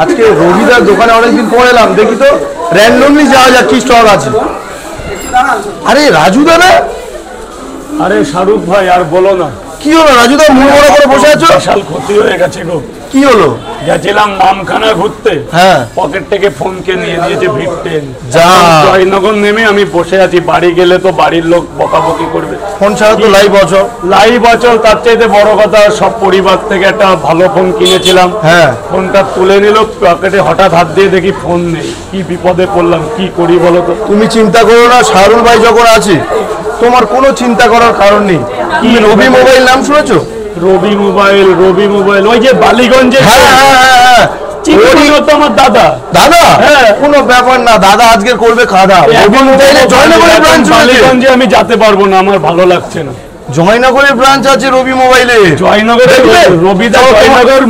আজকে রবিদার দোকানে অনেকদিন পর এলাম, দেখি তো র্যান্ডমলি যাওয়া যাক কি স্টক আছে। আরে রাজু দাদা, আরে শাহরুখ ভাই আর বলো না, কি হলো রাজু দা, মুখ বড় করে বসে আছো? বিশাল ক্ষতি হয়ে গেছে গো। কি হলো? গেছিলাম নামখানা ঘুরতে, হ্যাঁ, পকেট থেকে ফোনকে নিয়ে নিয়েছে ভিড়টেন। যা জয়নগর নেমে আমি বসে আছি, বাড়ি গেলে তো বাড়ির লোক বকাবকি করবে। ফোন ছাড়া তো লাইভ অচল। লাইভ অচল, তার চাইতে বড় কথা সব পরিবার থেকে একটা ভালো ফোন কিনেছিলাম, হ্যাঁ, ফোনটা তুলে নিল, পকেটে হঠাৎ হাত দিয়ে দেখি ফোন নেই। কি বিপদে পড়লাম, কি করি বলো তো? তুমি চিন্তা করো না, শাহরুল ভাই যখন আছে তোমার কোনো চিন্তা করার কারণ নেই। কি রবি মোবাইল নাম শুনেছো? রবি মোবাইল, রবি মোবাইল, ওই যে বালিগঞ্জে। হ্যাঁ হ্যাঁ হ্যাঁ, আমার দাদা। দাদা? হ্যাঁ, কোনো ব্যাপার না, দাদা আজকে করবে খাওয়া। রবি মোবাইলে জয়নগরের ব্রাঞ্চ আছে। বালিগঞ্জে আমি যেতে পারবো না, আমার ভালো লাগছে না। জয়নগরের ব্রাঞ্চ আছে রবি মোবাইলে। জয়নগরে রবিদা জয়নগর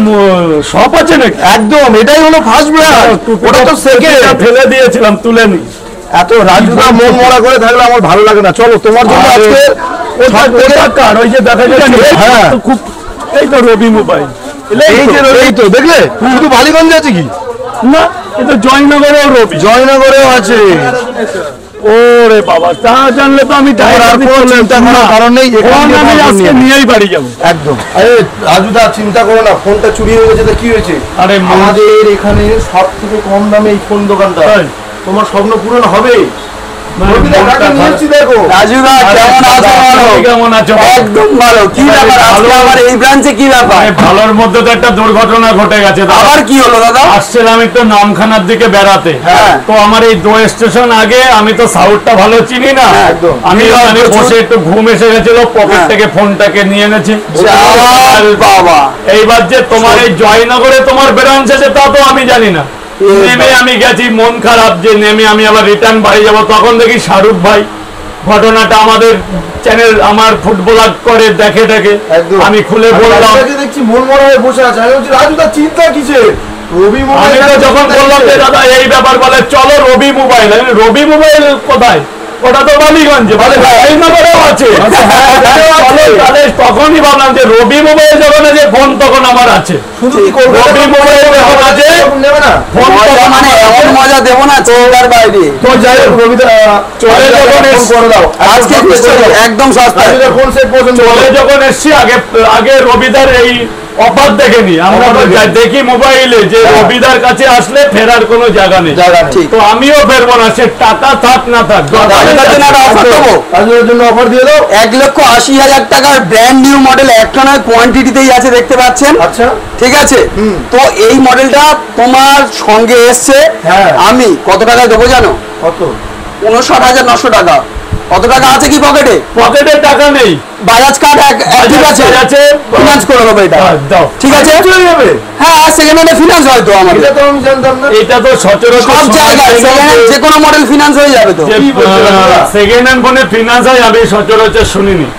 শপ আছে নাকি? একদম, এটাই হলো ফার্স্ট ব্রাঞ্চ, ওটা তো সেকেন্ড। ফেলে দিয়েছিলাম, তুলে নি। এত রাজুদা মন মরা করে থাকলে আমার ভালো লাগে না। চলো তোমার জন্য আজকে ওই যে দেখা যাচ্ছে, হ্যাঁ খুব, এই তো রবি মোবাইল, এই তো দেখলে, শুধু বালিগঞ্জে আছে কি না, এটা জয়নগরেও রবি, জয়নগরেও আছে। ওরে বাবা, তা জানলে তো আমি কারণ নেই, আমি আজকে নিয়েই বাড়ি যাবো একদম। আরে রাজুদা চিন্তা করো না, ফোনটা চুরি হয়ে গেছে তো কি হয়েছে? আরে আমাদের এখানে সব থেকে কম দামে এই ফোন দোকানটা, তোমার স্বপ্ন পূরণ হবে। ভালোর মধ্যে তো একটা দুর্ঘটনা ঘটে গেছে। আবার কি হলো দাদা? আসছিলাম আমি তো নামখানার দিকে বেড়াতে, তো আমার এই 2 স্টেশন আগে, আমি তো সাউথটা ভালো চিনি না, আমি বসে একটু ঘুম এসে গেছিল, পকেট থেকে ফোনটাকে নিয়ে এনেছি। বাবা, এইবার যে তোমার এই জয়নগরে তোমার ব্রাঞ্চ আছে তা তো আমি জানি না। নেমে আমি গেছি, মন খারাপ যে নেমে আমি আবার রিটার্ন বাড়ি যাবো, তখন দেখি শাহরুখ ভাই ঘটনাটা আমাদের চ্যানেল, আমার ফুটবলার করে দেখে দেখে আমি খুলে বললাম, দেখছি মন মরা হয়ে বসে আছে। আমি বলছি রাজুদা চিন্তা কিসের? রবি মোবাইল। আমি তো যখন বললাম যে দাদা এই ব্যাপার, বলে চলো রবি মোবাইল। রবি মোবাইল কোথায়? ওটা তো বালিগঞ্জে, জয়নগরেও আছে। তখনই ভাবলাম যে রবি মোবাইল যখন আছে, ফোন তখন আমার আছে। রবি মোবাইল যখন আছে, ফোন মানে এমন মজা দেবো না চিন্তার বাইরে। তো যাই হোক, রবিদা চলে যখন করে দাও আজকে একদম সস্তা ফোন সেট পর্যন্ত। চলে যখন এসছি, আগে রবিদার এই অফার দেখেনি, আমরা দেখি মোবাইলে যে রবিদার কাছে আসলে ফেরার কোনো জায়গা নেই। তো আমিও ফেরবো না, সে টাকা থাক না থাক, অফার দিয়ে দাও। 1,80,000 টাকার ব্র্যান্ড নিউ মডেল, একটা নয় কোয়ান্টিটিতেই আছে, দেখতে পাচ্ছেন। আচ্ছা ঠিক আছে, তো এই মডেলটা তোমার সঙ্গে এসছে। আমি কত টাকা দেবো জানো? কত? 59,900 টাকা। কত টাকা আছে কি পকেটে? পকেটে টাকা নেই, বাজাজ কার্ড অ্যাক্টিভ আছে, ফিনান্স করে দেবো এটা। দাও, ঠিক আছে? হ্যাঁ, সেকেন্ড হ্যান্ডে ফিনান্স হয় তো আমাদের। এটা তো আমি জানতাম না। এটা তো সচরাচর সব জায়গায় সেকেন্ড হ্যান্ড যে কোনো মডেল ফিনান্স হয়ে যাবে তো। সেকেন্ড হ্যান্ড ফোনে ফিনান্স হয়, আমি সচরাচর শুনিনি।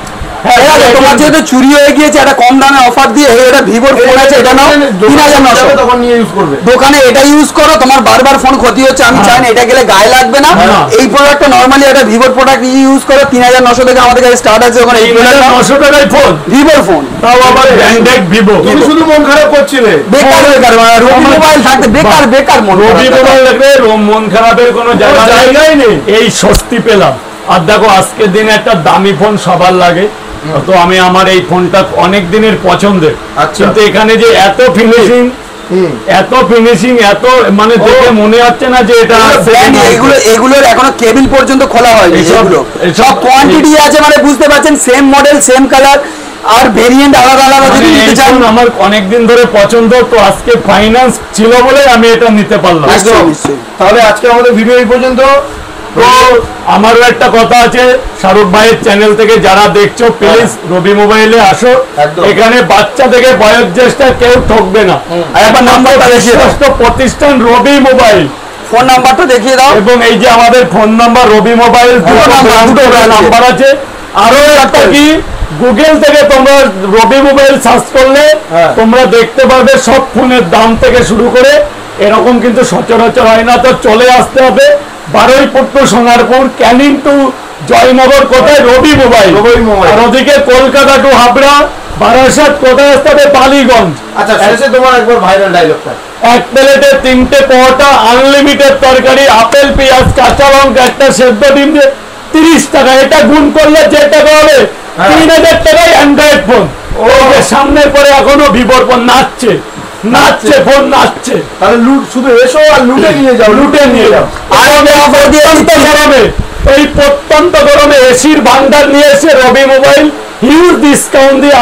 তোমার যেহেতু চুরি হয়ে গিয়েছে, একটা কম দামে অফার দিয়ে, এটা ভিভোর ফোন আছে, এটা নাও 3,900, তখন নিয়ে ইউজ করবে। দোকানে এটা ইউজ করো, তোমার বারবার ফোন ক্ষতি হচ্ছে, আমি চাই না, এটা গেলে গায়ে লাগবে না। এই প্রোডাক্টটা নরমালি একটা ভিভোর প্রোডাক্ট ইউজ করো, 3,900 থেকে আমাদের কাছে স্টার্ট আছে। ওখানে 900 টাকায় ফোন, ভিভোর ফোন, তাও আবার ব্র্যান্ডেড ভিভো। তুমি শুধু মন খারাপ করছিলে, বেকার রবি মোবাইল থাকতে বেকার রবি মোবাইল দেখলে মন খারাপের কোনো জায়গাই নেই। এই স্বস্তি পেলাম। আর দেখো, আজকের দিনে একটা দামি ফোন সবার লাগে, তো আমি আমার এই ফোনটা অনেক দিনের পছন্দের, কিন্তু এখানে যে এত ফিনিশিং, এত মানে দেখে মনে হচ্ছে না যে এটা এগুলোর এখনো কেবিল পর্যন্ত খোলা হয়নি। এগুলো সব কোয়ান্টিটি আছে, মানে বুঝতে পারছেন, সেম মডেল সেম কালার, আর ভেরিয়েন্ট আলাদা আলাদা যদি নিতে চান। আমার অনেকদিন ধরে পছন্দ, তো আজকে ফাইন্যান্স ছিল বলে আমি এটা নিতে পারলাম। তাহলে আজকে আমাদের ভিডিও এই পর্যন্ত। তো আমারও একটা কথা আছে, শাহরুখ ভাইয়ের চ্যানেল থেকে যারা দেখছো, প্লিজ রবি মোবাইলে আসো। এখানে বাচ্চা থেকে বয়োজ্যেষ্ঠ কেউ ঠকবে না। একবার নাম্বারটা দেখিয়ে দাও, প্রতিষ্ঠান রবি মোবাইল, ফোন নাম্বারটা দেখিয়ে দাও। এবং এই যে আমাদের ফোন নাম্বার রবি মোবাইল, দুটো নাম্বার আছে। আরো একটা কি, গুগল থেকে তোমরা রবি মোবাইল সার্চ করলে তোমরা দেখতে পারবে সব ফোনের দাম থেকে শুরু করে, এরকম কিন্তু সচরাচর হয় না। তো চলে আসতে হবে বারুইপুর টু সোনারপুর, ক্যানিং টু জয়নগর, কোথায়? রবি মোবাইল। আর ওদিকে কলকাতা টু হাবড়া, বারাসাত কোথায় আসতে হবে? বালিগঞ্জ। আচ্ছা, শেষে তোমার একবার ভাইরাল ডায়লগটা। এক প্লেটে 3টে পরোটা, আনলিমিটেড তরকারি, আপেল পেঁয়াজ কাঁচা লঙ্কা, একটা সেদ্ধ ডিম দিয়ে 30 টাকা। এটা গুণ করলে যে টাকা হবে 3000 টাকায় অ্যান্ড্রয়েড ফোন। ওকে সামনের পরে এখনো ভিভোর ফোন নাচছে, ফোন নাচছে। তাহলে শুধু এসো আর লুটে নিয়ে যাও। গরমে, এই প্রত্যন্ত গরমে এসির ভান্ডার নিয়ে এসে রবি মোবাইল হিউজ ডিসকাউন্ট দিয়ে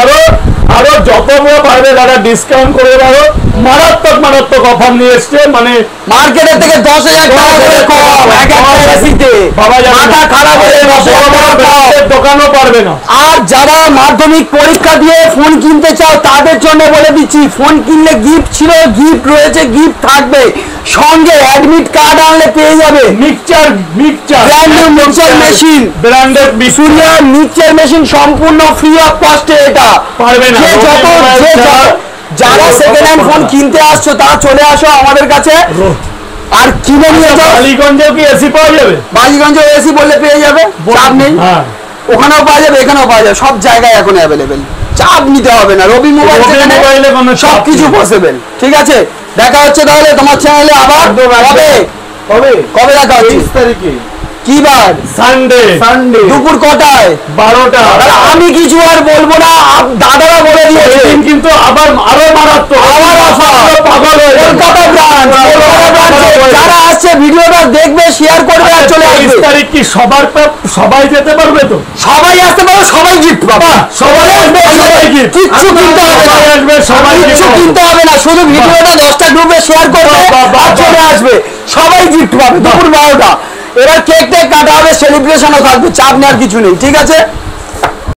আরো যত পারবে তারা ডিসকাউন্ট করে আরো মারাত্মক অফার নিয়ে এসছে। মানে মার্কেটের থেকে 10,000 টাকা করে কম এক একটা এসিতে। বাবা মাথা খারাপ হয়ে যাবে, দোকানও পারবে না। আর যারা মাধ্যমিক পরীক্ষা দিয়ে ফোন কিনতে চাও তাদের জন্য বলে দিচ্ছি, ফোন কিনলে গিফট ছিল, গিফট রয়েছে, গিফট থাকবে, সঙ্গে অ্যাডমিট কার্ড আনলে পেয়ে যাবে mixture brand new mixture machine, branded Surya mixture machine সম্পূর্ণ ফ্রি অফ কস্টে। এটা পারবে না। যারা সেকেন্ড হ্যান্ড ফোন কিনতে আসছো তারা চলে আসো আমাদের কাছে আর কিনে নিয়ে যাও। বালিগঞ্জেও কি এসি পাওয়া যাবে? বালিগঞ্জে এসি বললে পেয়ে যাবে, চাপ নেই। হ্যাঁ, ওখানেও পাওয়া যাবে, এখানেও পাওয়া যাবে, সব জায়গায় এখন অ্যাভেলেবেল, চাপ নিতে হবে না। রবি মোবাইল মোবাইলে কোনো চাপ সবকিছু নেই। পসিবল। ঠিক আছে, দেখা হচ্ছে তাহলে তোমার চ্যানেলে আবার। কবে দেখা হচ্ছে? 23 তারিখে। কি বার? সানডে। দুপুর কটায়? 12টা। আমি কিছু আর বলবো না, দাদারা বলে দিয়েছে। কিন্তু আবার আরো মারাত্মক আবার অফার, পাগল হয়ে যাবে। কলকাতা ব্রাঞ্চ, যারা আসছে ভিডিওটা দেখবে, শেয়ার করবে আর চলে আসবে। 23 তারিখ কি সবাই যেতে পারবে তো? সবাই আসতে পারবে, সবাই গিফট পাবে। সবাই আসবে, সবাই gift। কিচ্ছু কিনতে হবে না, আসবে, সবাই কিচ্ছু gift। কিনতে হবে না, শুধু ভিডিওটা 10টা গ্রুপে শেয়ার করবে আর চলে আসবে, সবাই গিফট পাবে দুপুর 12টা। এবার কেক টেক কাটা হবে, সেলিব্রেশনও থাকবে, চাপ নেওয়ার কিছু নেই। ঠিক আছে।